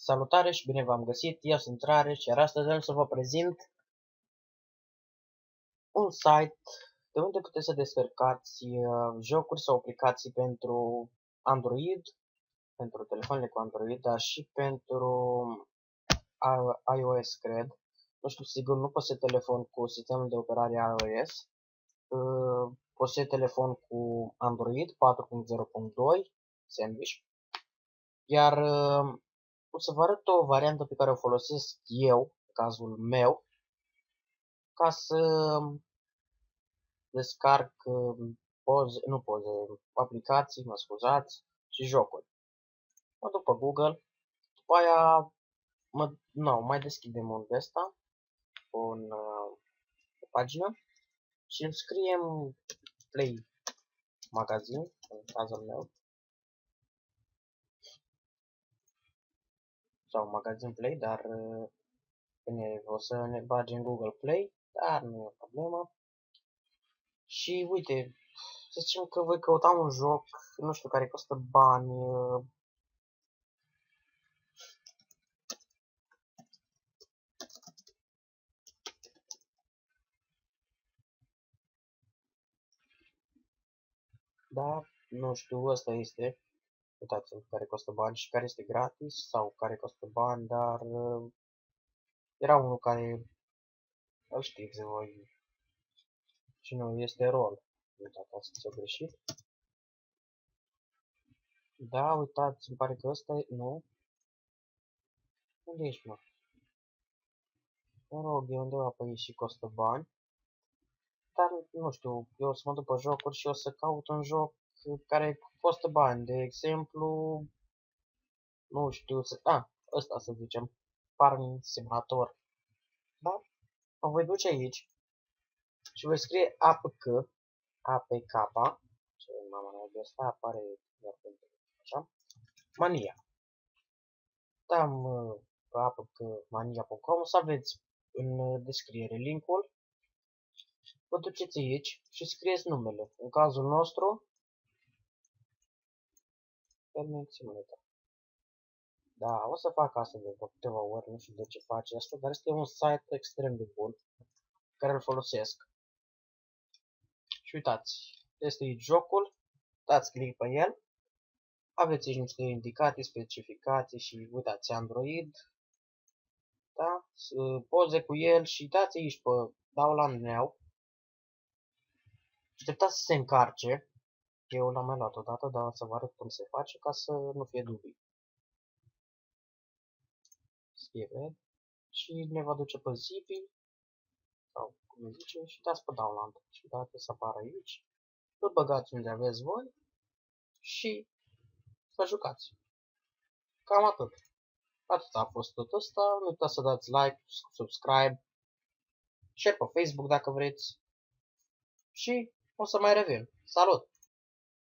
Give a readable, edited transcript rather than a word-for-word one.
Salutare și bine v-am găsit, eu sunt Rareș, iar astăzi am să vă prezint un site de unde puteți să descărcați jocuri sau aplicații pentru Android, pentru telefoanele cu Android, dar și pentru iOS, cred. Nu știu sigur, nu posed telefon cu sistemul de operare iOS, posed telefon cu Android 4.0.2, Sandwich, iar o să vă arăt o variantă pe care o folosesc eu, în cazul meu, ca să descarc aplicații, mă scuzați, și jocuri. Mă duc pe Google, după aia mai deschidem un ăsta, o pagină, și îmi scriem Play Magazine, în cazul meu, sau Magazine Play, dar bine, o să ne bage în Google Play, dar nu e o problemă. Și uite, să zicem că voi căuta un joc, nu știu, care costă bani, da, nu știu, ăsta este, uitați-vă, care costă bani și care este gratis sau care costă bani, dar era unul care, îl știți voi, și nu, este rol. Uitați, ați greșit. Da, uitați, îmi pare că ăsta e, nu. Unde ești, mă? Mă rog, e undeva pe aici și costă bani. Dar, nu știu, eu o să mă duc pe jocuri și o să caut un joc care costă bani. De exemplu, nu știu, ăsta să zicem, Farming Simulator. Da? Mă voi duce aici și voi scrie APK, ce mama mea de asta apare doar pentru așa, Mania. Dam pe apkmania.com, o să aveți în descriere linkul. Vă duceți aici și scrieți numele. În cazul nostru, Farming Simulator. Da, o să fac asta de câteva ori, nu știu de ce face asta, dar este un site extrem de bun, care îl folosesc. Și uitați, este aici jocul, dați click pe el, aveți aici niște indicații, specificații și uitați Android, da? Poze cu el și dați aici pe Download Now. Așteptați să se încarce, eu l-am mai luat odată, dar o să vă arăt cum se face ca să nu fie dubii. Scrive și ne va duce pe Zippy, sau cum zice, și dați pe Download. Și dați să apară aici, îl băgați unde aveți voi și să jucați. Cam atât. Atât a fost tot ăsta. Nu uitați să dați like, subscribe, share pe Facebook dacă vreți. Și o să mai revin. Salut!